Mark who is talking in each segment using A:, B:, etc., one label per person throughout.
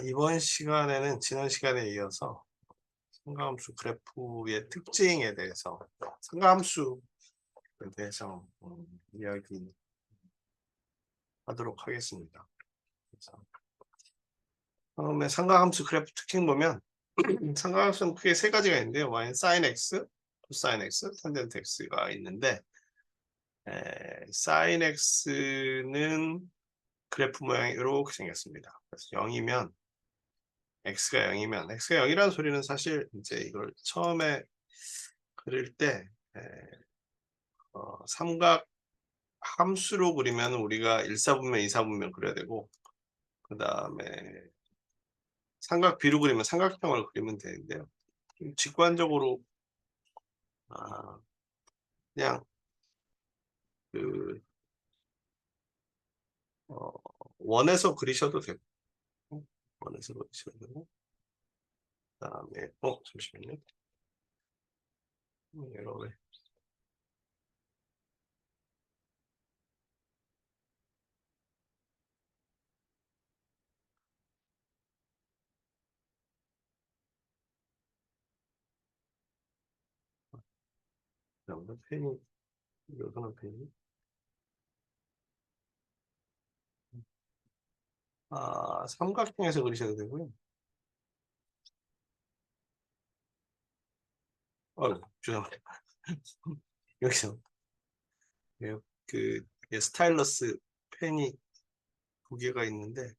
A: 이번 시간에는 지난 시간에 이어서 상가함수 그래프의 특징에 대해서 상가함수에 대해서 이야기하도록 하겠습니다. 그래서 처음에 상가함수 그래프 특징 보면 상가함수는 크게 세 가지가 있는데요. y sin x, cosine x, 탄젠트 x가 있는데 sin x는 그래프 모양이 이렇게 생겼습니다. 그래서 0이면 x가 0이면 x가 0이라는 소리는 사실 이제 이걸 처음에 그릴 때 삼각 함수로 그리면 우리가 1사분면, 2사분면 그려야 되고 그 다음에 삼각 비로 그리면 삼각형을 그리면 되는데요. 직관적으로 그냥 그 원에서 그리셔도 되고 원에서 그리셔도 되고 그 다음에 잠시만요. 여러분 펜이 여기는 펜이 삼각형에서 그리셔도 되고요. 죄송합니다. 여기서 그 스타일러스 펜이 두 개가 있는데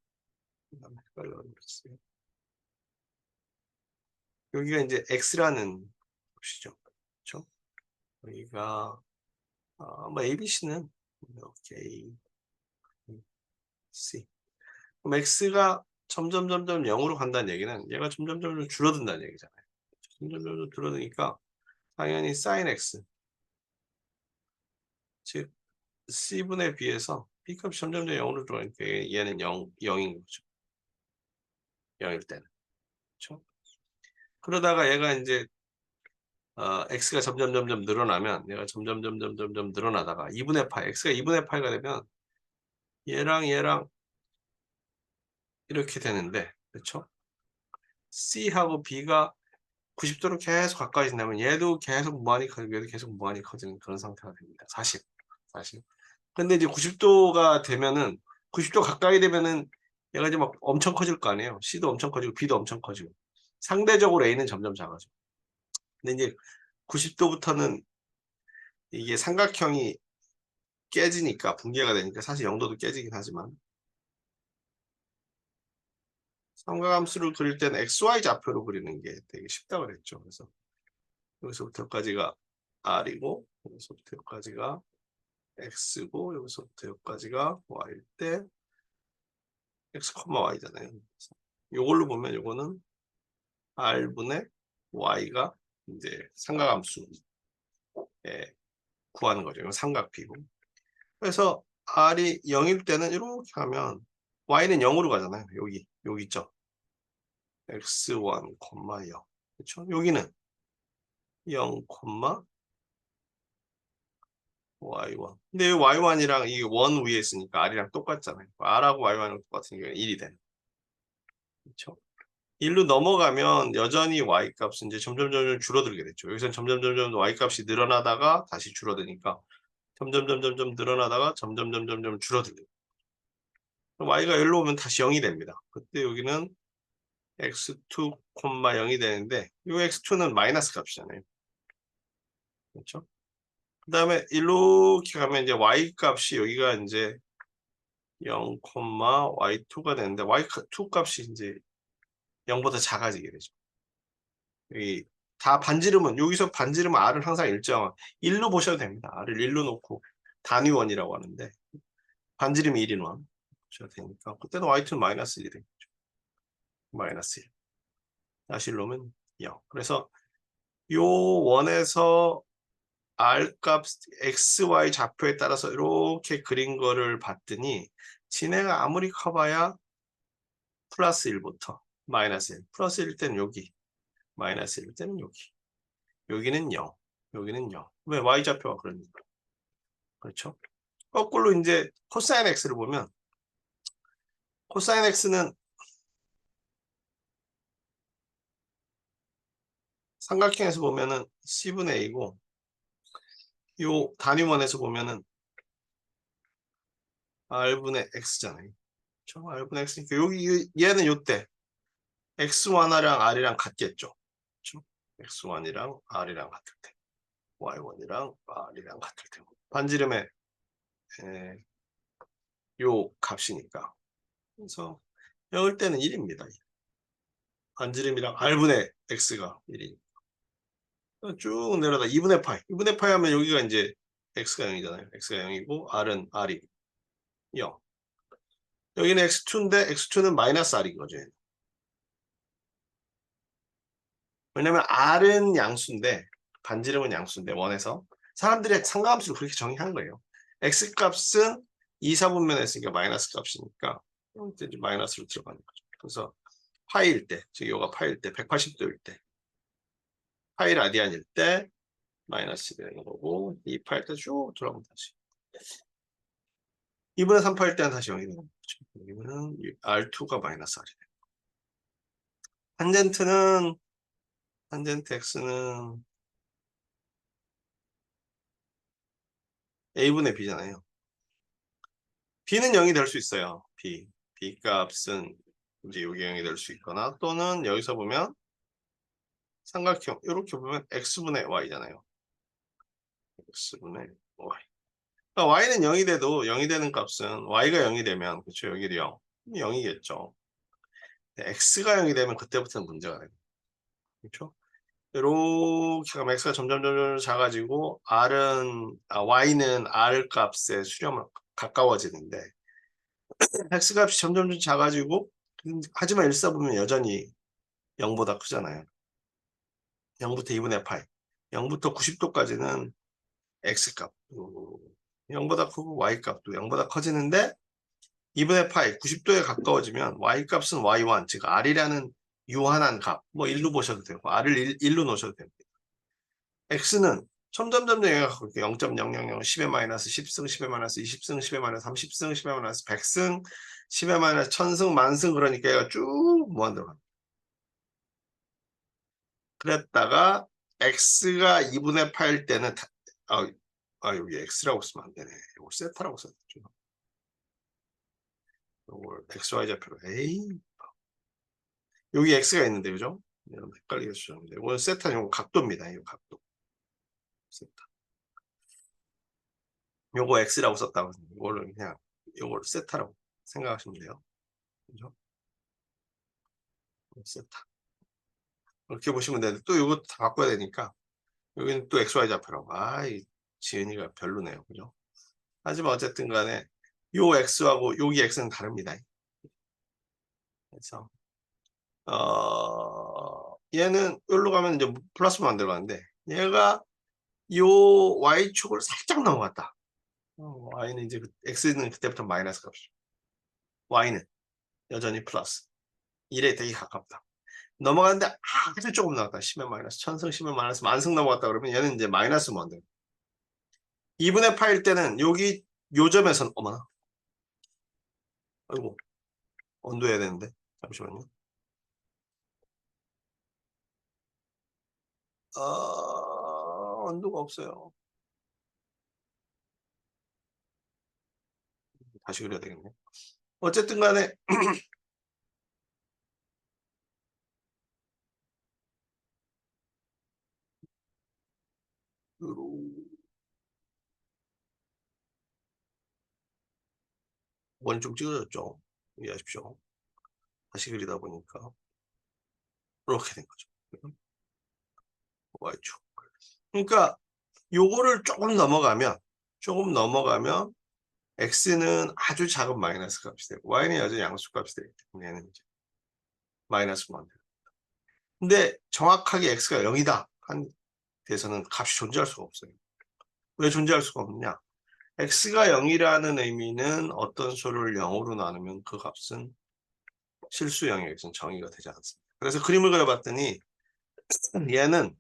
A: 헷갈려 버렸어요. 여기가 이제 X라는 곳이죠. 그렇죠? 여기가 ABC는 A, B, C. 그럼 X가 점점 0으로 간다는 얘기는 얘가 점점 줄어든다는 얘기잖아요. 점점 줄어드니까 당연히 sin X, 즉 C분에 비해서 B값이 점점 0으로 들어가니까 얘는 0인 거죠. 0일 때는. 그렇죠? 그러다가 얘가 이제 x가 점점 늘어나면 얘가 점점 늘어나다가 2분의 파이, x가 2분의 파이가 되면 얘랑 이렇게 되는데, 그렇죠? C하고 B가 90도로 계속 가까워진다면 얘도 계속 무한히 커지고 얘도 계속 무한히 커지는 그런 상태가 됩니다. 사실. 근데 이제 90도가 되면은 90도 가까이 되면은 얘가 이제 막 엄청 커질 거 아니에요. C도 엄청 커지고 B도 엄청 커지고 상대적으로 A는 점점 작아져. 근데 이제 90도부터는 이게 삼각형이 깨지니까 붕괴가 되니까 사실 0도도 깨지긴 하지만 삼각함수를 그릴 때는 XY 좌표로 그리는 게 되게 쉽다고 그랬죠. 그래서 여기서부터 여기까지가 R이고 여기서부터 여기까지가 X고 여기서부터 여기까지가 Y일 때 X, Y잖아요. 이걸로 보면 이거는 R분의 Y가 이제 삼각함수 구하는 거죠. 이건 삼각비고. 그래서 R이 0일 때는 이렇게 하면 Y는 0으로 가잖아요. 여기 있죠. x1, 0. 그렇죠? 여기는 0, y1. 근데 이 y1이랑 이 원 위에 있으니까 r이랑 똑같잖아요. r하고 y1이랑 똑같으니까 1이 되는. 그렇죠? 1로 넘어가면 여전히 y 값은 이제 점점 줄어들게 됐죠. 여기서는 점점 y 값이 늘어나다가 다시 줄어드니까 점점 늘어나다가 점점 줄어들게. y가 1로 오면 다시 0이 됩니다. 그때 여기는 x2, 0이 되는데 이 x2는 마이너스 값이잖아요. 그렇죠? 그 다음에 이렇게 가면 이제 y 값이 여기가 이제 0, y2가 되는데 y2 값이 이제 0보다 작아지게 되죠. 여기 다 반지름은 여기서 반지름은 r은 항상 일정 1로 보셔도 됩니다. r을 1로 놓고 단위원이라고 하는데 반지름이 1인 원 보셔도 되니까 그때는 y2는 마이너스 1이 되겠죠. 마이너스 1. 다시 1 놓으면 0. 그래서 요 원에서 R값 XY 좌표에 따라서 이렇게 그린 거를 봤더니 진해가 아무리 커봐야 플러스 1부터 마이너스 1. 플러스 1일 때는 여기, 마이너스 1일 때는 여기. 여기는 0, 여기는 0. 왜? Y좌표가 그러니까. 그렇죠? 거꾸로 이제 코사인 X를 보면 코사인 X는 삼각형에서 보면은 C분의 A고 요 단위원에서 보면은 R분의 X잖아요. 그렇죠? R분의 X니까 여기 얘는 요때 X1이랑 R이랑 같겠죠. 그렇죠? X1이랑 R이랑 같을 때 Y1이랑 R이랑 같을 때 반지름의 요 값이니까. 그래서 영을 때는 1입니다. 반지름이랑 R분의 X가 1이니까. 쭉 내려다 2분의 파이. 2분의 파이 하면 여기가 이제 X가 0이잖아요. X가 0이고 R은 R이 0. 여기는 X2인데 X2는 마이너스 R인 거죠. 왜냐면 R은 양수인데 반지름은 양수인데 원에서 사람들이 상가함수를 그렇게 정의한 거예요. X값은 2, 4분면에 있으니까 마이너스 값이니까 이제 마이너스로 들어가는 거죠. 그래서 파이일 때, 즉 요가 파이일 때 180도일 때 파이 라디안일 때 마이너스 되는 거고 2파일 때 쭉 돌아오면 다시 2분의 3파일 때는 다시 0이 되는 거죠. 여기는 R2가 마이너스 R이 돼요. 탄젠트 X는 A분의 B잖아요. B는 0이 될 수 있어요. B 값은 이제 여기 0이 될 수 있거나 또는 여기서 보면 삼각형 이렇게 보면 X분의 Y잖아요. X분의 Y. 그러니까 Y는 0이 돼도 0이 되는 값은 Y가 0이 되면 그렇죠. 여기도 0. 0이겠죠. X가 0이 되면 그때부터는 문제가 돼요. 그렇죠? 이렇게 가면 X가 점점 작아지고 Y는 R 값의 수렴을 가까워지는데 X 값이 점점 작아지고 하지만 1사 보면 여전히 0보다 크잖아요. 0부터 2분의 파이. 0부터 90도까지는 X값. 0보다 크고 Y값도 0보다 커지는데 2분의 파이 90도에 가까워지면 Y값은 Y1 즉 R이라는 유한한 값. 뭐 1로 보셔도 되고 R을 1로 놓으셔도 됩니다. X는 점점 얘가 0.000 10의 마이너스 10승 10의 마이너스 20승 10의 마이너스 30승 10의 마이너스 100승 10의 마이너스 1000승 만승 그러니까 얘가 쭉 무한대로 그랬다가 X가 2분의 8일 때는 여기 X라고 쓰면 안 되네. 이걸 세타라고 써야 되죠. 이걸 XY 좌표로 여기 X가 있는데 그죠? 여러분 헷갈리게 주셨는데 이건 세타는 이거 각도입니다. 이 각도. 세타. 요거 X라고 썼다고 이걸로 그냥 요걸 세타라고 생각하시면 돼요. 그죠? 세타. 이렇게 보시면 되는데 또 이거 다 바꿔야 되니까 여기는 또 XY 좌표라고. 이 지은이가 별로네요. 그죠? 하지만 어쨌든 간에 요 X하고 여기 X는 다릅니다. 그래서 얘는 여기로 가면 이제 플러스만 안 들어가는데 얘가 요 Y축을 살짝 넘어갔다. Y는 이제 X는 그때부터 마이너스 값이죠. Y는 여전히 플러스 1에 되게 가깝다. 넘어가는데 아주 조금 나왔다. 10의 마이너스 1000승 10의 마이너스 만승 넘어갔다 그러면 얘는 이제 마이너스 뭔데 2분의 파일 때는 여기 요 점에선 어머나 아이고 온도해야 되는데 잠시만요. 온도가 없어요. 다시 그려야 되겠네. 어쨌든 간에 원이 좀 찢어졌죠. 이해하십시오. 다시 그리다 보니까 이렇게 된 거죠. Y축. 그러니까 요거를 조금 넘어가면 X는 아주 작은 마이너스 값이 되고 Y는 여전히 양수 값이 되기 때문에 얘는 이제 마이너스만 돼요. 근데 정확하게 X가 0이다 한 데서는 값이 존재할 수가 없어요. 왜 존재할 수가 없느냐? X가 0이라는 의미는 어떤 수를 0으로 나누면 그 값은 실수 영역에서는 정의가 되지 않습니다. 그래서 그림을 그려봤더니 얘는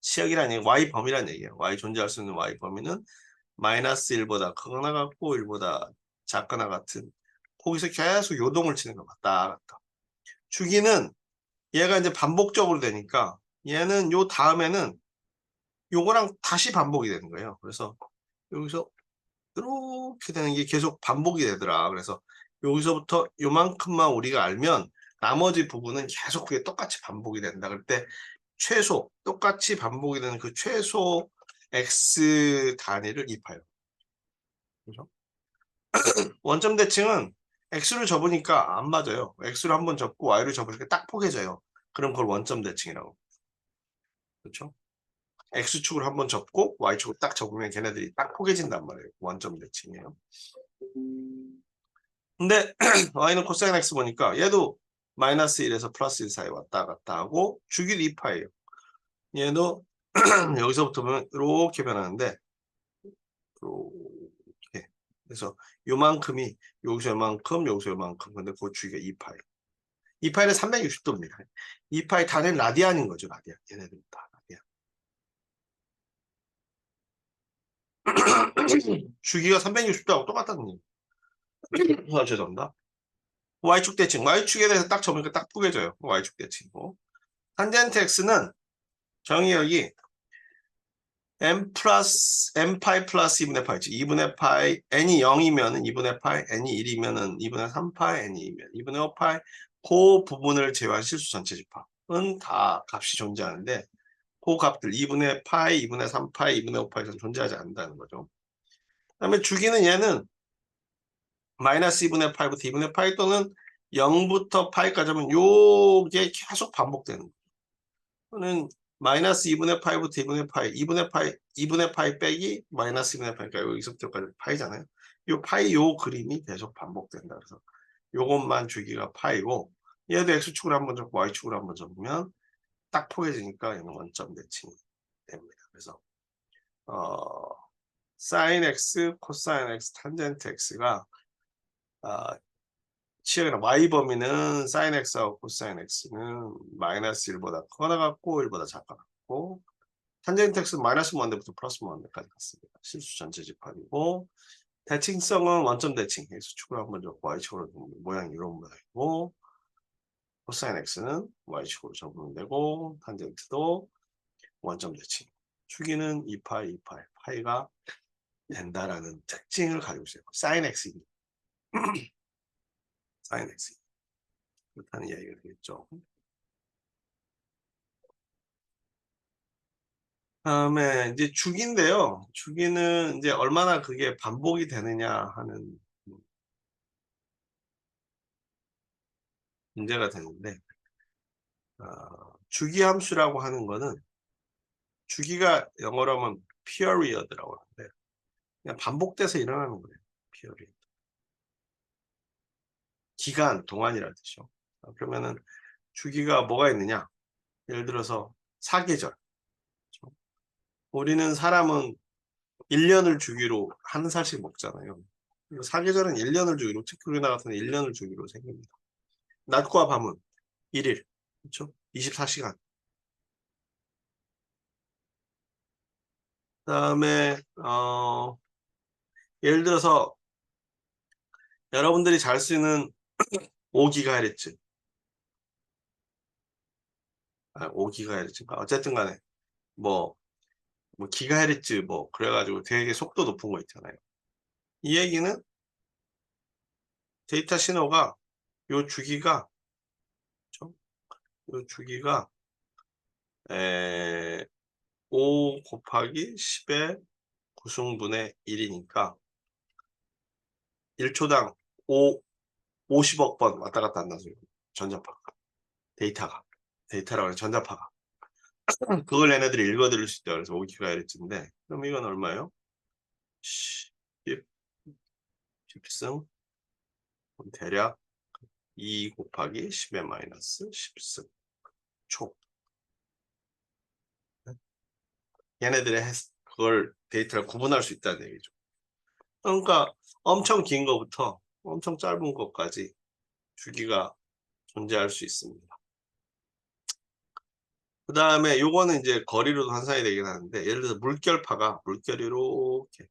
A: 시역이라는 얘기, Y 범위라는 얘기예요. Y 존재할 수 있는 Y 범위는 마이너스 1보다 크거나 같고 1보다 작거나 같은 거기서 계속 요동을 치는 거 왔다 갔다. 주기는 얘가 이제 반복적으로 되니까 얘는 요 다음에는 요거랑 다시 반복이 되는 거예요. 그래서 여기서 이렇게 되는 게 계속 반복이 되더라. 그래서 여기서부터 요만큼만 우리가 알면 나머지 부분은 계속 그게 똑같이 반복이 된다. 그럴 때 최소 똑같이 반복이 되는 그 최소 x 단위를 입하요. 그죠? 원점 대칭은 x를 접으니까 안 맞아요. x를 한번 접고 y를 접으니까 딱 포개져요. 그럼 그걸 원점 대칭이라고. 그렇죠? x축을 한번 접고 y축을 딱 접으면 걔네들이 딱 포개진단 말이에요. 원점 대칭이에요. 근데 y는 코사인 x 보니까 얘도 마이너스 1에서 플러스 1 사이 왔다 갔다 하고 주기도 2파예요. 얘도 여기서부터 보면 이렇게 변하는데 이렇게. 그래서 요만큼이 여기서 요만큼 여기서 요만큼. 근데 그 주기가 2파예요. 2파이는 360도입니다. 2파이 단일 라디안인 거죠. 라디안. 얘네들 다 라디안. 주기가 360도하고 똑같다는 얘기. 죄송합니다. y축 대칭. y축에 대해서 딱 접으니까 딱 뿌개져요. y축 대칭이고. 탄젠트 x는 정의역이 m 플러스 m파이 플러스 2분의 파이, 즉 2분의 파이, n이 0이면 2분의 파이, n이 1이면 2분의 3파이, n이 2면 2분의 5파이, 그 부분을 제외한 실수 전체 집합은 다 값이 존재하는데 그 값들 2분의 파이, 2분의 3파이, 2분의 5파이는 존재하지 않는다는 거죠. 그 다음에 주기는 얘는 마이너스 2분의 파이부터 2분의 파이 또는 0부터 파이까지 하면 요게 계속 반복되는 거예요. 또는 마이너스 2분의 파이부터 2분의 파이, 2분의 파이 빼기 마이너스 2분의 파이, 그러니까 여기서부터까지 파이잖아요. 요 파이 요 그림이 계속 반복된다. 그래서 요것만 주기가 파이고 얘도 x축으로 한번 접고 y축으로 한번 접으면 딱 포개지니까 얘는 원점 대칭이 됩니다. 그래서 사인 x, 코사인 x, 탄젠트 x가 치역이나 y 범위는 사인 x하고 코사인 x는 마이너스 1보다 크거나 같고 1보다 작거나 같고 탄젠트 x는 마이너스 무한대부터 플러스 무한대까지 갔습니다. 실수 전체 집합이고 대칭성은 원점 대칭 x축으로 한번 접고 y축으로 모양이 이런 모양이고 코사인 x는 y축으로 접으면 되고 탄젠트도 원점 대칭 주기는 2파이, 2파이, 파이가 된다라는 특징을 가지고 있어요. 사인 x입니다. 사인 x 그렇다는 이야기가 되겠죠. 다음에 이제 주기인데요. 주기는 이제 얼마나 그게 반복이 되느냐 하는 문제가 되는데 주기 함수라고 하는 거는 주기가 영어로 하면 period라고 하는데 그냥 반복돼서 일어나는 거예요. period. 기간, 동안이라는 뜻이죠. 그러면은 주기가 뭐가 있느냐? 예를 들어서 사계절. 그렇죠? 우리는 사람은 1년을 주기로 한 살씩 먹잖아요. 사계절은 1년을 주기로, 특히 우리나라 같은 1년을 주기로 생깁니다. 낮과 밤은 1일, 그렇죠? 24시간. 그다음에 예를 들어서 여러분들이 잘 쓰는 5GHz, 5GHz인가? 어쨌든 간에 뭐 기가헤르츠 뭐 그래가지고 되게 속도 높은 거 있잖아요. 이 얘기는 데이터 신호가 요 주기가 그렇죠? 요 주기가 5 곱하기 10의 9승분의 1이니까 1초당 50억 번 왔다 갔다 한다는 소리예요. 전자파가. 데이터라고 하는 전자파가. 그걸 얘네들이 읽어들을 수 있다. 그래서 5GHz인데 그럼 이건 얼마예요? 10, 10승 대략 2 곱하기 10의 마이너스 10승 초. 얘네들의 그걸 데이터를 구분할 수 있다는 얘기죠. 그러니까 엄청 긴 거부터 엄청 짧은 것까지 주기가 존재할 수 있습니다. 그 다음에 요거는 이제 거리로도 환산이 되긴 하는데 예를 들어서 물결이 이렇게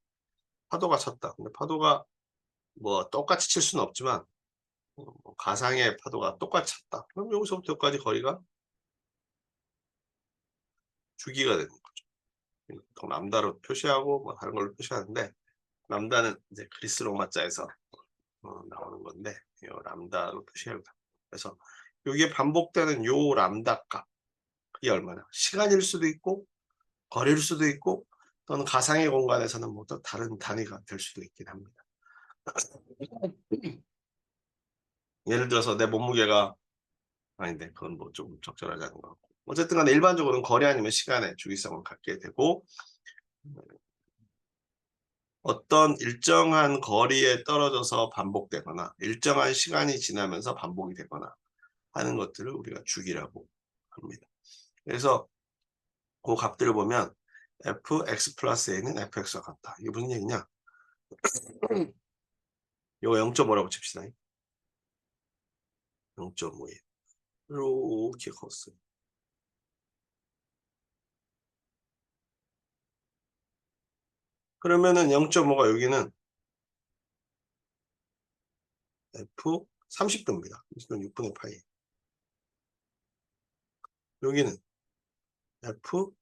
A: 파도가 쳤다. 근데 파도가 뭐 똑같이 칠 수는 없지만 뭐 가상의 파도가 똑같이 쳤다. 그럼 여기서부터 여기까지 거리가 주기가 되는 거죠. 보통 람다로 표시하고 뭐 다른 걸로 표시하는데 람다는 이제 그리스 로마자에서 나오는 건데 이 람다로 표시합니다. 그래서 이게 반복되는 요 람다 값 그게 얼마나 시간일 수도 있고 거리일 수도 있고 또는 가상의 공간에서는 뭐 또 다른 단위가 될 수도 있긴 합니다. 예를 들어서 내 몸무게가 아닌데 그건 뭐 좀 적절하지 않은 것 같고 어쨌든 간에 일반적으로는 거리 아니면 시간의 주기성을 갖게 되고 어떤 일정한 거리에 떨어져서 반복되거나 일정한 시간이 지나면서 반복이 되거나 하는 것들을 우리가 주기라고 합니다. 그래서 그 값들을 보면 fx 플러스 a는 fx와 같다. 이게 무슨 얘기냐? 이거 0.5라고 칩시다. 0.5에 이렇게 컸어요. 그러면은 0.5가 여기는 f 30도입니다. 이건 6분의 파이. 여기는 f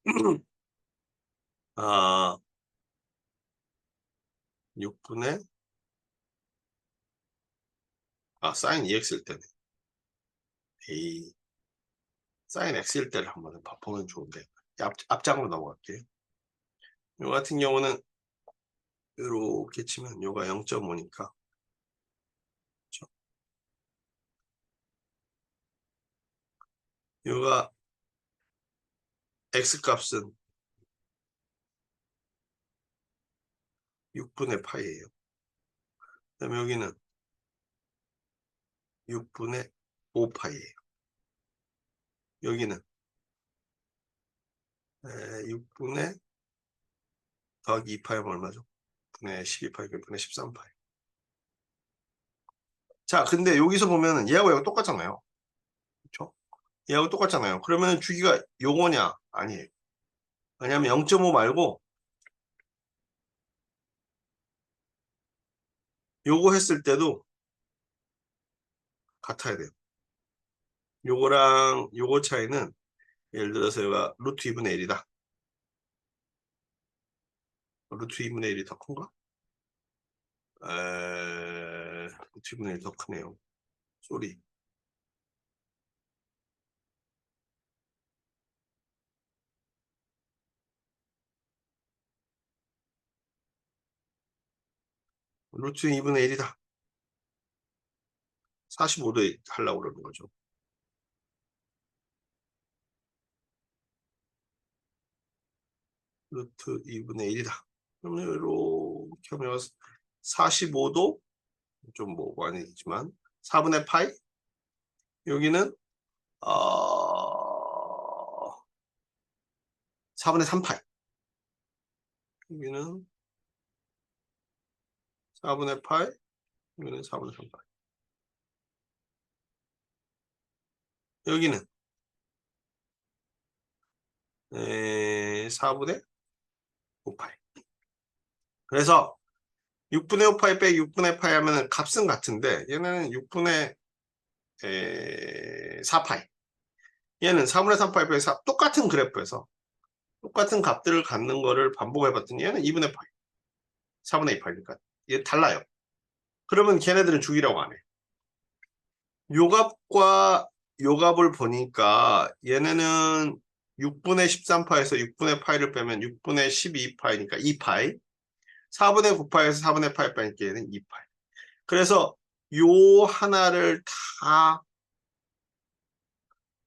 A: 6분의 사인 2x일 때네. 이 사인 x일 때를 한번 보면 좋은데 앞장으로 넘어갈게요. 요 같은 경우는 이렇게 치면 요가 0.5니까 요가 x 값은 6분의 파이예요. 그다음에 여기는 6분의 5파이예요. 여기는 6분의 더하기 2파이면 얼마죠? 분의 12파이, 분의 13파이. 자, 근데 여기서 보면은 얘하고 얘하고 똑같잖아요. 그렇죠? 얘하고 똑같잖아요. 그러면 주기가 요거냐? 아니에요. 왜냐면 0.5 말고 요거 했을 때도 같아야 돼요. 요거랑 요거 차이는 예를 들어서 얘가 루트 2분의 1이다. 루트 2분의 1이 더 큰가? 루트 2분의 1이 더 크네요. 쏘리. 루트 2분의 1이다. 45도에 하려고 그러는 거죠. 루트 2분의 1이다. 그러면 이렇게 하면 45도 좀 뭐 아니지만 4분의 파이 여기는 4분의 3파이 여기는 4분의 파이 여기는 4분의 3파이 여기는 4분의 5파이 그래서 6분의 5파이 빼기 6분의 파이 하면 값은 같은데 얘는 6분의 4파이 얘는 4분의 3파이 빼기 4 똑같은 그래프에서 똑같은 값들을 갖는 거를 반복해봤더니 얘는 2분의 파이 4분의 2파이니까 얘 달라요. 그러면 걔네들은 주기라고 안 해. 요 값과 요 값을 보니까 얘네는 6분의 13파에서 6분의 파이를 빼면 6분의 12파이니까 2파이 4분의 9파에서 4분의 파이 빼니까 얘는 2파이 그래서 요 하나를 다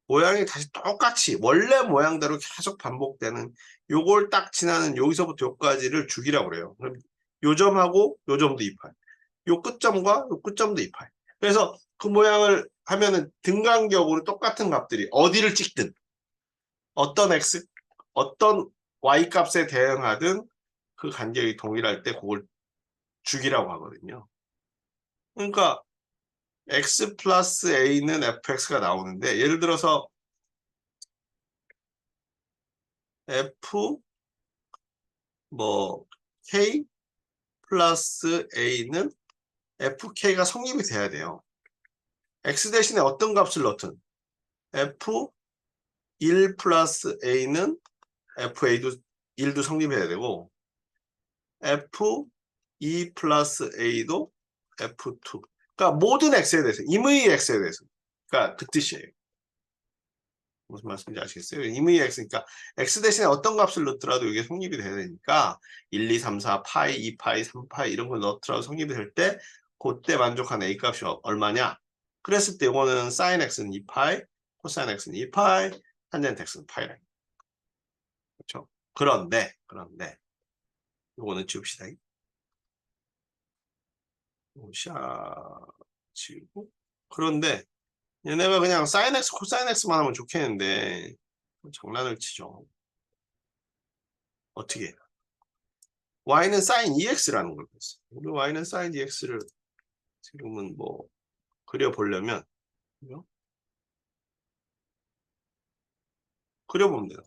A: 모양이 다시 똑같이 원래 모양대로 계속 반복되는 요걸 딱 지나는 여기서부터 여기까지를 주기라고 그래요. 그럼 요 점하고 요 점도 2파이 요 끝점과 요 끝점도 2파이 그래서 그 모양을 하면은 등간격으로 똑같은 값들이 어디를 찍든 어떤 x 어떤 y 값에 대응하든 그 간격이 동일할 때 그걸 주기라고 하거든요. 그러니까 x 플러스 a는 fx가 나오는데 예를 들어서 f 뭐 k 플러스 a는 fk가 성립이 돼야 돼요. x 대신에 어떤 값을 넣든 f 1 플러스 a는 FA도 1도 성립해야 되고 F2 플러스 A도 F2. 그러니까 모든 X에 대해서 임의 X에 대해서. 그러니까 그 뜻이에요. 무슨 말씀인지 아시겠어요? 임의 X니까 X 대신에 어떤 값을 넣더라도 이게 성립이 돼야 되니까 1, 2, 3, 4, 파이, 2파이, 3파이 이런 걸 넣더라도 성립이 될 때 그때 만족하는 A 값이 얼마냐? 그랬을 때 이거는 sin X는 2파이, 코사인 X는 2파이, 탄젠트 X는 파이라. 그렇죠? 그런데 이거는 지웁시다. 샤 지우고 그런데 얘네가 그냥 sin X, 코사인 X만 하면 좋겠는데 장난을 치죠. 어떻게 해요? y는 sin EX라는 걸 봤어요. 우리 y는 sin EX를 지금은 뭐 그려보려면 그려보면 돼요.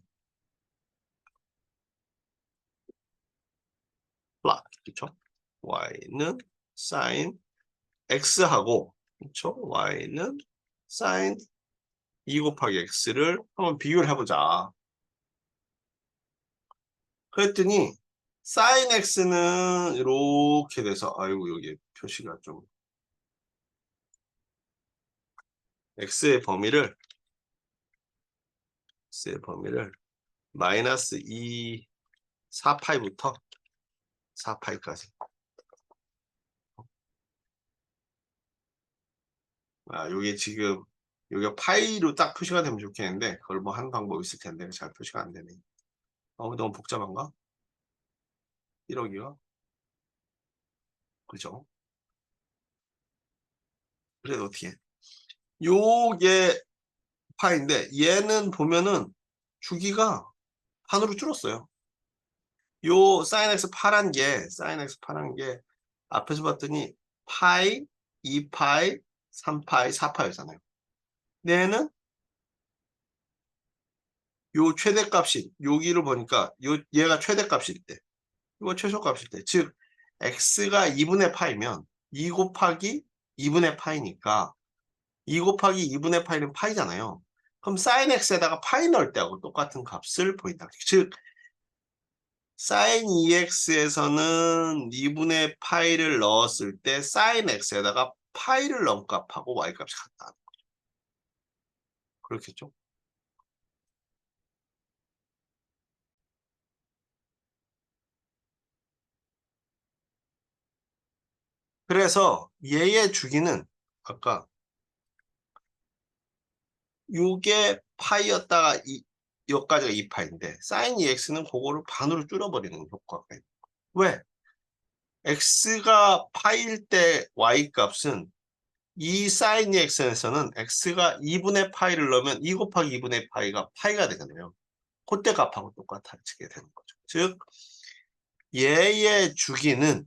A: 플롯, 그렇죠? y는 sin x하고 그렇죠? y는 sin 2 곱하기 x를 한번 비교를 해보자. 그랬더니 sin x는 이렇게 돼서 아이고 여기 표시가 좀 x의 범위를 마이너스 2 4파이부터 4파이까지. 아, 요게 지금 요게 파이로 딱 표시가 되면 좋겠는데 그걸 뭐 하는 방법이 있을 텐데 잘 표시가 안 되네. 너무 복잡한가? 1억이요? 그죠? 그래도 어떻게 해? 요게 파인데 얘는 보면은 주기가 반으로 줄었어요. 요 sin x 파란 게 앞에서 봤더니 파이, 2파이, 3파이, 4파이잖아요. 얘는 요 최대값이 여기를 보니까 얘가 최대값일 때 이거 최소값일 때 즉 x가 2분의 파이면 2 곱하기 2분의 파이니까 2 곱하기 2분의 파이는 파이잖아요. 그럼 sin x에다가 파이 넣을 때하고 똑같은 값을 보인다. 즉 sin 2x에서는 2분의 파이를 넣었을 때 sin x에다가 파이를 넣은 값하고 y값이 같다. 그렇겠죠? 그래서 얘의 주기는 아까 요게 파이였다가 여기까지가 2파인데 sin 2x는 그거를 반으로 줄여버리는 효과가 있는 거예요. 왜? x가 파일 때 y값은 이 sin 2x에서는 x가 2분의 파이를 넣으면 2 곱하기 2분의 파이가 파이가 되잖아요. 그때 값하고 똑같아지게 되는 거죠. 즉 얘의 주기는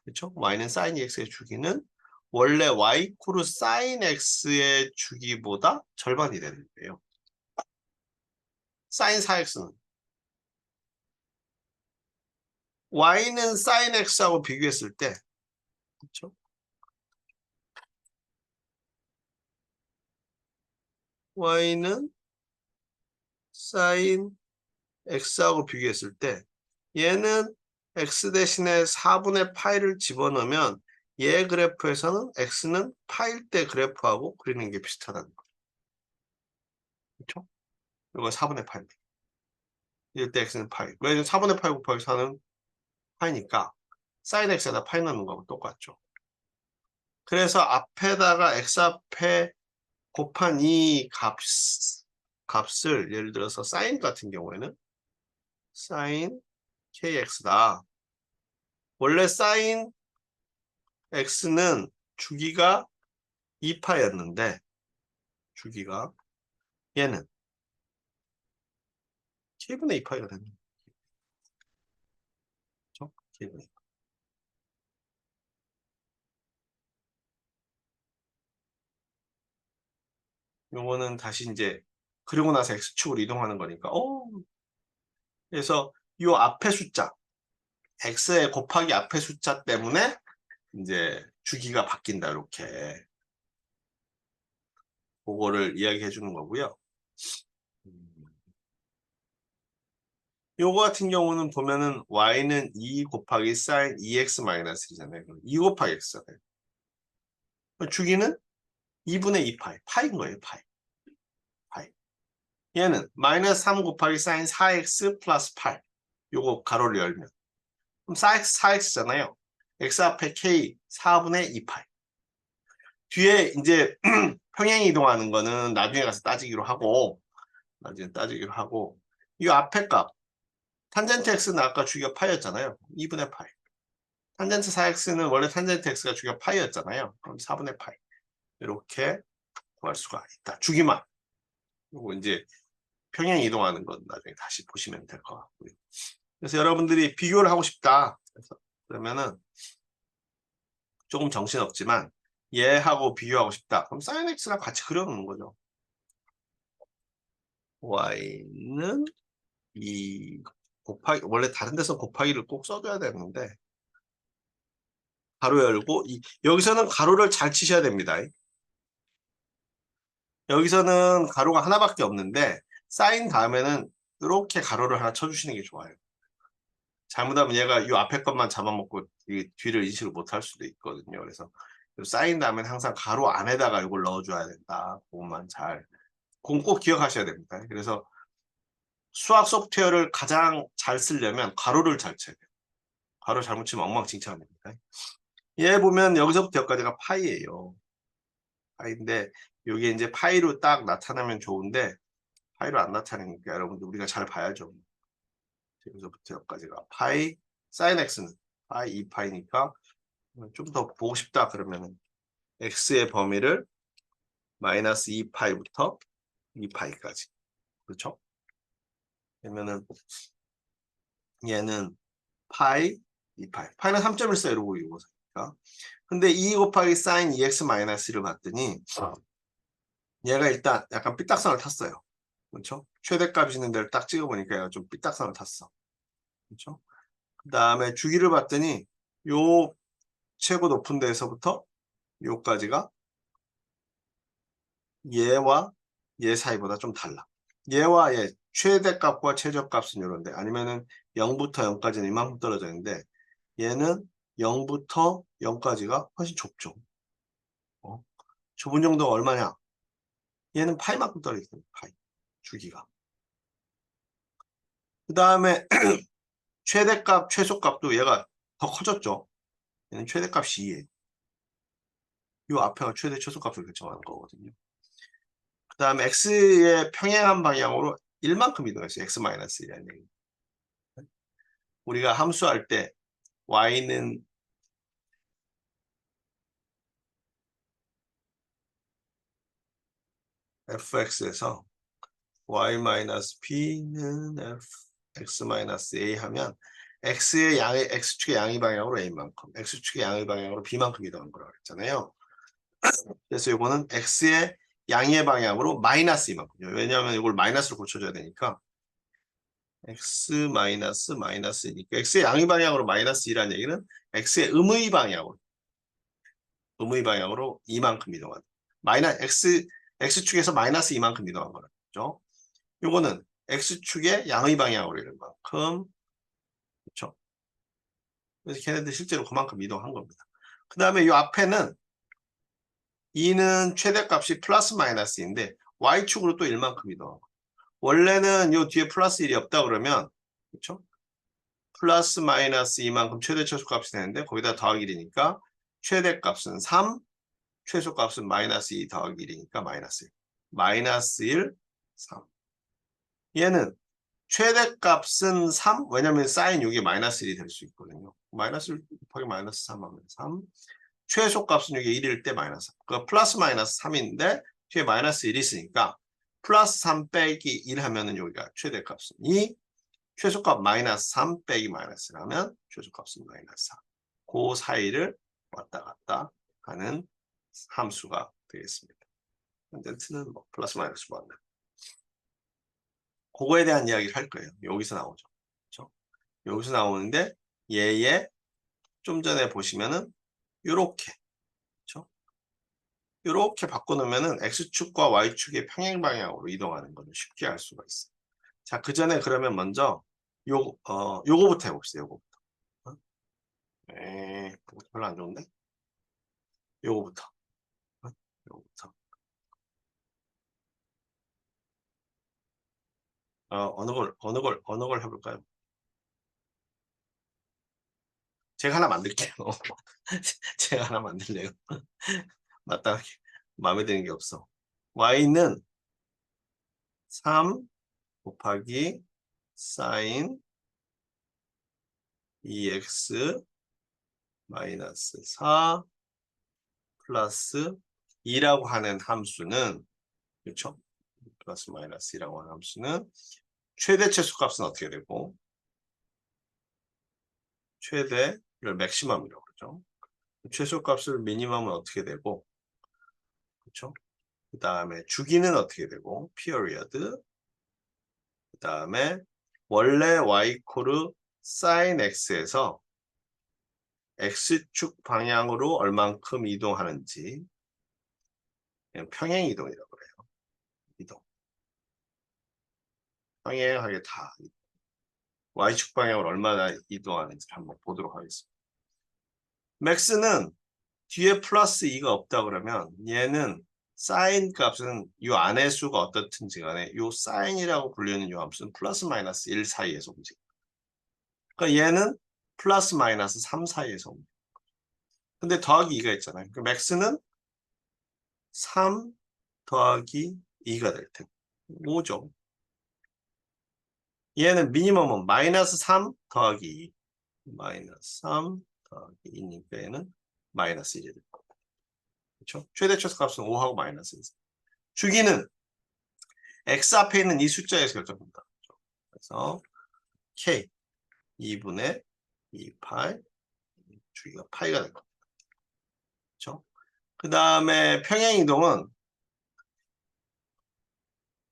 A: 그렇죠? y는 sin x의 주기는 원래 y 이퀄 sin x의 주기보다 절반이 되는 거예요. sin 4x는 y는 sin x하고 비교했을 때 그렇죠? y는 sin x하고 비교했을 때 얘는 x 대신에 4분의 파이를 집어넣으면 얘 그래프에서는 x는 파일 때 그래프하고 그리는 게 비슷하다는 거죠. 그렇죠? 이거 4분의 파이. 이럴 때 x는 파이. 왜냐면 4분의 파이 곱하기 4는 파이니까 sin x에다 파이 넣는 거하고 똑같죠. 그래서 앞에다가 x 앞에 곱한 이 값을 예를 들어서 sin 같은 경우에는 sin kx다. 원래 sin x는 주기가 2파였는데 주기가 얘는 k분의 2파이가 되는 거죠. k분의 2. 요거는 다시 이제 그리고 나서 x축으로 이동하는 거니까 그래서 요 앞에 숫자 x에 곱하기 앞에 숫자 때문에 이제 주기가 바뀐다 이렇게 그거를 이야기해 주는 거고요. 요거 같은 경우는 보면은 y는 2 곱하기 sin 2x 마이너스 1이잖아요. 2 곱하기 x잖아요. 주기는 2분의 2 파인 거예요. 파이. 얘는 마이너스 3 곱하기 sin 4x 플러스 8. 요거 가로를 열면. 그럼 4x잖아요. x 앞에 k 4분의 2 파이. 뒤에 이제 평행 이동하는 거는 나중에 가서 따지기로 하고 이 앞에 값 탄젠트 x는 아까 주기가 파이였잖아요. 2분의 파이. 탄젠트 4x는 원래 탄젠트 x가 주기가 파이였잖아요. 그럼 4분의 파이. 이렇게 구할 수가 있다. 주기만. 그리고 이제 평행 이동하는 건 나중에 다시 보시면 될 것 같고요. 그래서 여러분들이 비교를 하고 싶다. 그러면은 조금 정신없지만 얘하고 비교하고 싶다. 그럼 sin x랑 같이 그려놓는 거죠. y는 2 곱하기, 원래 다른 데서 곱하기를 꼭 써줘야 되는데 가로 열고 여기서는 가로를 잘 치셔야 됩니다. 여기서는 가로가 하나밖에 없는데 사인 다음에는 이렇게 가로를 하나 쳐주시는 게 좋아요. 잘못하면 얘가 이 앞에 것만 잡아먹고 이 뒤를 인식을 못할 수도 있거든요. 그래서 사인 다음에는 항상 가로 안에다가 이걸 넣어줘야 된다. 그것만 그건 꼭 기억하셔야 됩니다. 그래서 수학 소프트웨어를 가장 잘 쓰려면 가로를 잘 쳐야 돼요. 가로 잘못 치면 엉망진창입니다. 얘 보면 여기서부터 여기까지가 파이예요. 파이인데 이게 이제 파이로 딱 나타나면 좋은데 파이로 안 나타나니까 여러분들 우리가 잘 봐야죠. 여기서부터 여기까지가 파이, 사인 x는 파이 2파이니까 좀 더 보고 싶다 그러면은 x의 범위를 마이너스 2파이부터 2파이까지. 그렇죠? 그러면은 얘는 파이, 2파이. 파이는 3.14 이러고 이거니까. 근데 2 곱하기 sin 2x 마이너스 1을 봤더니 얘가 일단 약간 삐딱선을 탔어요. 그렇죠? 최대값 있는 데를 딱 찍어보니까 얘가 좀 삐딱선을 탔어. 그렇죠? 그 다음에 주기를 봤더니 요 최고 높은 데에서부터 요까지가 얘와 얘 사이보다 좀 달라. 얘와 얘 최대값과 최저값은 이런데 아니면은 0부터 0까지는 이만큼 떨어져 있는데 얘는 0부터 0까지가 훨씬 좁죠. 좁은 정도가 얼마냐? 얘는 파이만큼 떨어져 있어요. 파이 주기가. 그 다음에 최대값, 최소값도 얘가 더 커졌죠. 얘는 최대값이 2예요. 이 앞에가 최대, 최소값을 결정하는 거거든요. 그 다음에 x의 평행한 방향으로 1만큼 이동했어요. x-1이라는 얘기. 우리가 함수할 때 y는 fx에서 y-b는 x-a 하면 x의 x축의 양의 방향으로 a만큼, x축의 양의 방향으로 b만큼 이동한 거라고 했잖아요. 그래서 이거는 x의 양의 방향으로 마이너스 이만큼요. 왜냐하면 이걸 마이너스로 고쳐줘야 되니까 x 마이너스니까 x의 양의 방향으로 마이너스 2라는 얘기는 x의 음의 방향으로 이만큼 이동한 x축에서 마이너스 이만큼 이동한 거죠. 요거는 x축의 양의 방향으로 이런 만큼 그렇죠. 그래서 걔네들 실제로 그만큼 이동한 겁니다. 그 다음에 이 앞에는 2는 최대값이 플러스 마이너스인데 y축으로 또 1만큼 이동하고 원래는 요 뒤에 플러스 1이 없다 그러면 그렇죠? 플러스 마이너스 이만큼 최대 최소값이 되는데 거기다 더하기 1이니까 최대값은 3, 최소값은 마이너스 2 더하기 1이니까 마이너스 1. 마이너스 1, 3. 얘는 최대값은 3, 왜냐면 사인 6이 마이너스 1이 될 수 있거든요. 마이너스 1 곱하기 마이너스 3 하면 3. 최소값은 이게 1일 때 마이너스 3. 그러니까 플러스 마이너스 3인데 뒤에 마이너스 1이 있으니까 플러스 3 빼기 1 하면은 여기가 최대값은 2. 최소값 마이너스 3 빼기 마이너스 1하면 최소값은 마이너스 4. 그 사이를 왔다 갔다 하는 함수가 되겠습니다. 탄젠트는 뭐 플러스 마이너스 무한대. 그거에 대한 이야기를 할 거예요. 여기서 나오죠. 그렇죠? 여기서 나오는데 얘의 좀 전에 보시면은 요렇게 그렇죠? 요렇게 바꿔놓으면은 x축과 y축의 평행 방향으로 이동하는 것을 쉽게 알 수가 있어요. 자, 그 전에 그러면 먼저 요거부터 해봅시다. 요거부터. 별로 안 좋은데? 요거부터. 요거부터. 어느 걸 해볼까요? 제가 하나 만들게요. 제가 하나 만들래요. 마땅하게 마음에 드는 게 없어. y는 3 곱하기 사인 2x 마이너스 4 플러스 2라고 하는 함수는, 그렇죠? 플러스 마이너스 2라고 하는 함수는 최대 최소값은 어떻게 되고, 최대를 맥시멈이라고 그러죠. 최소값을 미니멈은 어떻게 되고, 그렇죠? 그 다음에 주기는 어떻게 되고, 피어리어드. 그 다음에 원래 y 코르 사인 x에서 x축 방향으로 얼만큼 이동하는지, 평행 이동이라고 그래요. 이동. 평행하게 다 y축 방향으로 얼마나 이동하는지 한번 보도록 하겠습니다. 맥스는 뒤에 플러스 2가 없다 그러면 얘는 사인 값은 이 안의 수가 어떻든지 간에 이 사인이라고 불리는 이 함수는 플러스 마이너스 1 사이에서 움직여요. 그러니까 얘는 플러스 마이너스 3 사이에서 움직여요. 근데 더하기 2가 있잖아요. 그 맥스는 3 더하기 2가 될 테고 5죠. 얘는 미니멈은 마이너스 3 더하기 2. 마이너스 3 더하기 2니까 얘는 마이너스 1이 될 거고. 그렇죠? 최대 최소값은 5하고 마이너스 1. 주기는 x 앞에 있는 이 숫자에서 결정된다. 그래서 k 2분의 2파이 주기가 파이가 될 겁니다. 그렇죠? 그 다음에 평행 이동은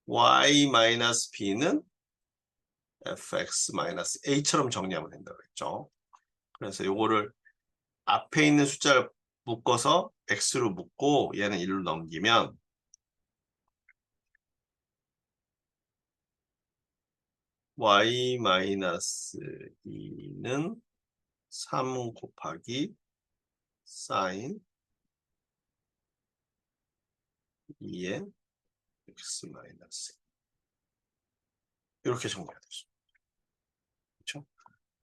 A: y-b는 fx-a처럼 정리하면 된다고 했죠. 그래서 요거를 앞에 있는 숫자를 묶어서 x로 묶고 얘는 1로 넘기면 y-2는 3 곱하기 사인 2의 x 마이너스 이렇게 정리가 되죠. 그렇죠?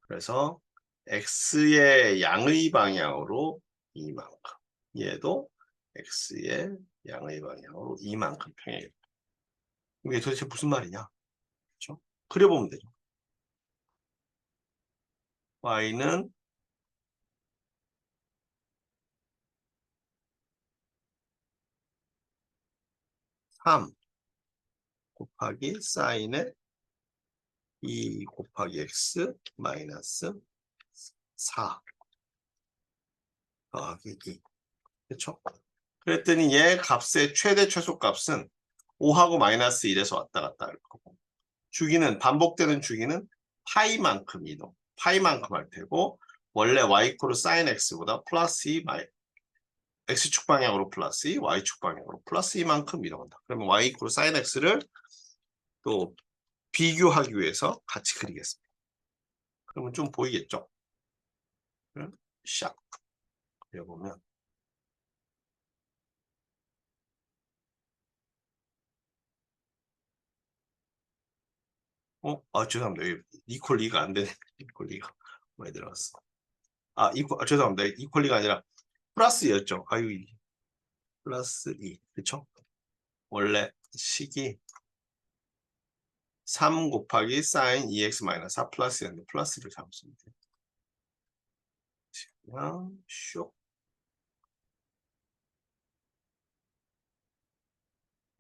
A: 그래서 x의 양의 방향으로 이만큼, 얘도 x의 양의 방향으로 이만큼 평행이 됩니다. 이게 도대체 무슨 말이냐? 그렇죠? 그려보면 되죠. y는 3 곱하기 사인의 2 곱하기 x 마이너스 4 더하기 2. 그렇죠? 그랬더니 얘 값의 최대 최소 값은 5하고 마이너스 1에서 왔다 갔다 할 거고, 주기는 반복되는 주기는 파이만큼 이동, 파이만큼 할 테고, 원래 y 이퀄 사인 x보다 플러스 2 x축 방향으로 플러스 2, y축 방향으로 플러스 2만큼 이동한다. 그러면 y 이퀄 사인 x를 또 비교하기 위해서 같이 그리겠습니다. 그러면 좀 보이겠죠? 샥 그려보면 죄송합니다. 여기 이퀄 2가 안 되네. 이퀄 2가 왜 들어갔어? 죄송합니다. 이퀄 2가 아니라 플러스였죠. 플러스 2. 그쵸? 원래 식이 3 곱하기 사인 2x 마이너스 4 플러스였는데 플러스를 잡으시면 돼요. 그냥 슉.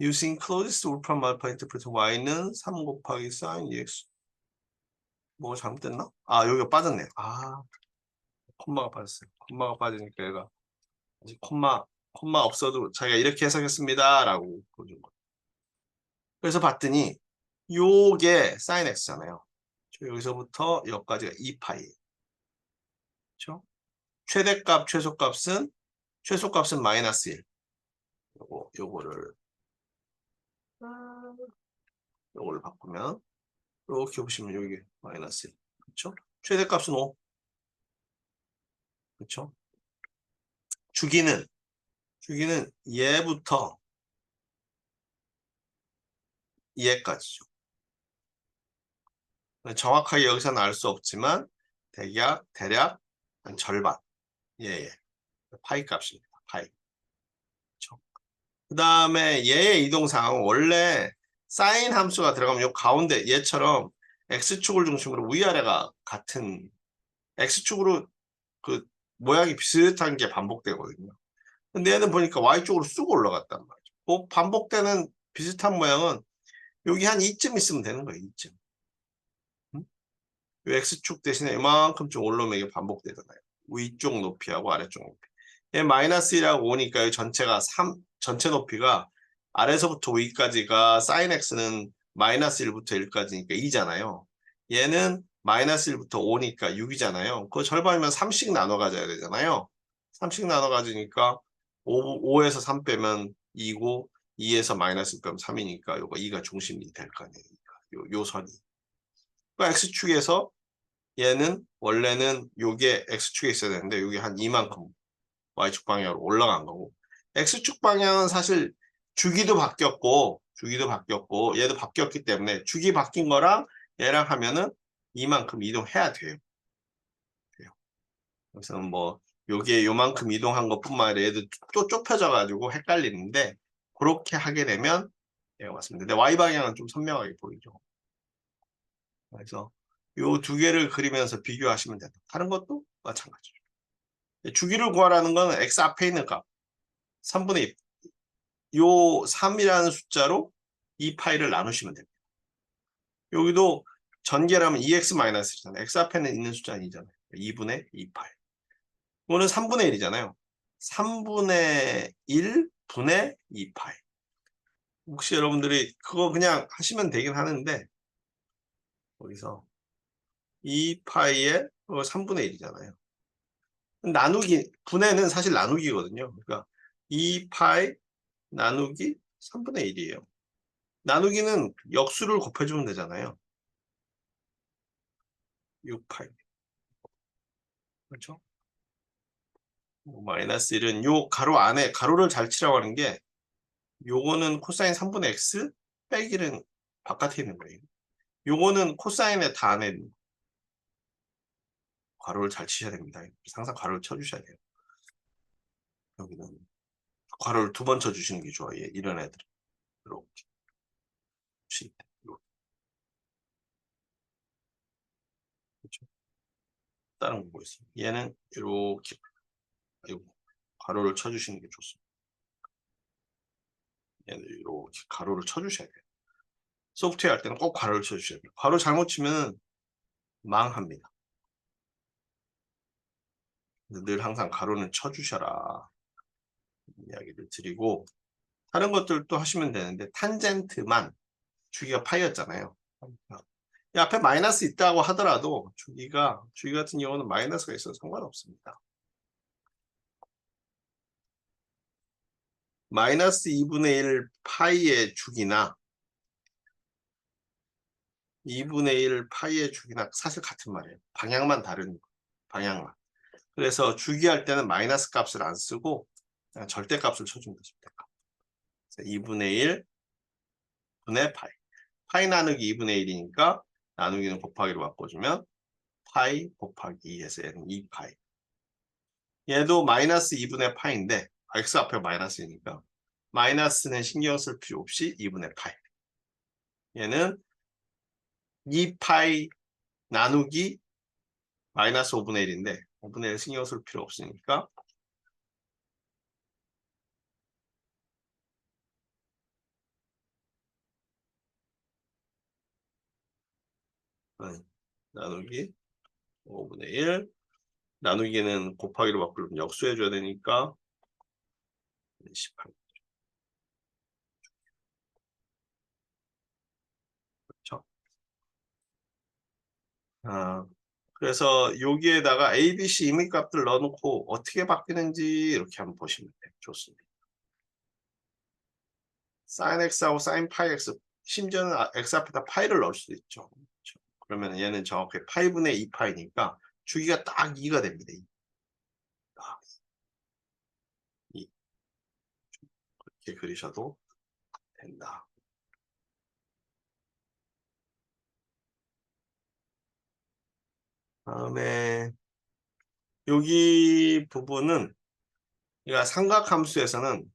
A: Using closest rule from alpha interpret y는 3 곱하기 사인 2x. 뭐 잘못됐나? 여기가 빠졌네. 콤마가 빠졌어요. 콤마가 빠지니까 얘가 아직 콤마 없어도 자기가 이렇게 해석했습니다 라고 보여준 거예요. 그래서 봤더니 요게 사인 x잖아요. 여기서부터 여기까지가 2파이예요. 그렇죠? 최대값, 최소값은 마이너스 1. 요거를 바꾸면 이렇게 보시면 여기 마이너스 1. 그렇죠? 최대값은 5. 그렇죠? 주기는 얘부터 얘까지죠. 정확하게 여기서는 알 수 없지만 대략 한 절반. 예. 파이 값입니다. 파이. 그렇죠? 그 다음에 얘의 이동상은 원래 사인 함수가 들어가면 요 가운데 얘처럼 x축을 중심으로 위아래가 같은 x축으로 그 모양이 비슷한 게 반복되거든요. 근데 얘는 보니까 y쪽으로 쑥 올라갔단 말이죠. 그 반복되는 비슷한 모양은 여기 한 이쯤 있으면 되는 거예요. 이쯤. 이 x축 대신에 이만큼 좀 올라오면 이게 반복되잖아요. 위쪽 높이하고 아래쪽 높이. 얘 마이너스 1하고 오니까 이 전체가 전체 높이가 아래서부터 위까지가 sin x는 마이너스 1부터 1까지니까 2잖아요. 얘는 마이너스 1부터 5니까 6이잖아요. 그 절반이면 3씩 나눠 가져야 되잖아요. 3씩 나눠 가지니까 5에서 3 빼면 2고 2에서 마이너스 1 빼면 3이니까 요거 2가 중심이 될 거 아니에요. 요 선이. 그러니까 x축에서 얘는 원래는 요게 x축에 있어야 되는데 요게 한 이만큼 y축 방향으로 올라간 거고 x축 방향은 사실 주기도 바뀌었고 얘도 바뀌었기 때문에 주기 바뀐 거랑 얘랑 하면은 이만큼 이동해야 돼요. 그래서 뭐 요게 요만큼 이동한 것뿐만 아니라 얘도 또 좁혀져 가지고 헷갈리는데 그렇게 하게 되면 얘가 맞습니다. 근데 y 방향은 좀 선명하게 보이죠. 그래서 요 두 개를 그리면서 비교하시면 된다. 다른 것도 마찬가지죠. 주기를 구하라는 건 x 앞에 있는 값 3분의 2. 요 3이라는 숫자로 이 파이를 나누시면 됩니다. 여기도 전개라면 2x-1이잖아요. x 앞에는 있는 숫자 아니잖아요. 2분의 2파이. 이거는 3분의 1이잖아요. 3분의 1분의 2파이. 혹시 여러분들이 그거 그냥 하시면 되긴 하는데 거기서 2파이에 3분의 1이잖아요. 나누기, 분해는 사실 나누기거든요. 그러니까 2파이 나누기 3분의 1이에요. 나누기는 역수를 곱해주면 되잖아요. 6파이. 그렇죠? 마이너스 1은 요 가로 안에 가로를 잘 치라고 하는 게 요거는 코사인 3분의 x 빼기는 바깥에 있는 거예요. 요거는 코사인의 다 안에 있는 가로를 잘 치셔야 됩니다. 항상 가로를 쳐주셔야 돼요. 여기는 가로를 2번 쳐주시는 게 좋아요. 이런 애들 이렇게 이렇게. 그렇죠? 다른 거 보겠습니다. 얘는 이렇게 가로를 쳐주시는 게 좋습니다. 얘는 이렇게 가로를 쳐주셔야 돼요. 소프트웨어 할 때는 꼭 가로를 쳐주셔야 돼요. 가로 잘못 치면 망합니다. 늘 항상 가로는 쳐주셔라 이야기를 드리고 다른 것들도 하시면 되는데 탄젠트만 주기가 파이였잖아요. 이 앞에 마이너스 있다고 하더라도 주기 같은 경우는 마이너스가 있어도 상관없습니다. 마이너스 2분의 1 파이의 주기나 2분의 1 파이의 주기나 사실 같은 말이에요. 방향만 다른 방향만. 그래서 주기할 때는 마이너스 값을 안 쓰고 그냥 절대값을 쳐주면 됩니다. 2분의 1 분의 파이. 파이 나누기 2분의 1이니까 나누기는 곱하기로 바꿔주면 파이 곱하기 2에서 얘는 2파이. 얘도 마이너스 2분의 파이인데 x 앞에 마이너스이니까 마이너스는 신경 쓸 필요 없이 2분의 파이. 얘는 2파이 나누기 마이너스 5분의 1인데 5분의 1 신경 쓸 필요 없으니까 나누기 5분의 1 나누기는 곱하기로 바꾸면 역수해줘야 되니까 18. 그렇죠? 그래서 여기에다가 A, B, C 임의값들 넣어놓고 어떻게 바뀌는지 이렇게 한번 보시면 돼요. 좋습니다. sin x하고 sin 파이 x 심지어는 x 앞에다 파이를 넣을 수도 있죠. 그러면 얘는 정확히 8분의 2파이니까 주기가 딱 2가 됩니다. 2. 이렇게 그리셔도 된다. 다음에 여기 부분은 그러니까 삼각함수에서는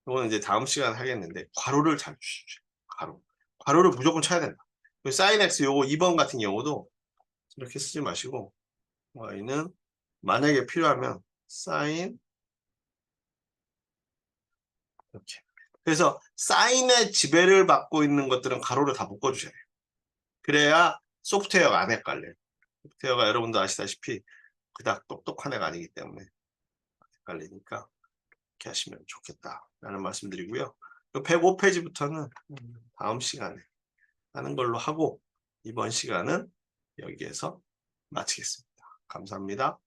A: 이거는 이제 다음 시간에 하겠는데 괄호를 잘 주십시오. 괄호를 무조건 쳐야 된다. 사인 x 요거 2번 같은 경우도 이렇게 쓰지 마시고 y는 만약에 필요하면 사인 이렇게. 그래서 사인의 지배를 받고 있는 것들은 가로를 다 묶어주셔야 돼요. 그래야 소프트웨어가 안 헷갈려요. 소프트웨어가 여러분도 아시다시피 그닥 똑똑한 애가 아니기 때문에 헷갈리니까 이렇게 하시면 좋겠다라는 말씀드리고요. 105페이지부터는 다음 시간에 하는 걸로 하고 이번 시간은 여기에서 마치겠습니다. 감사합니다.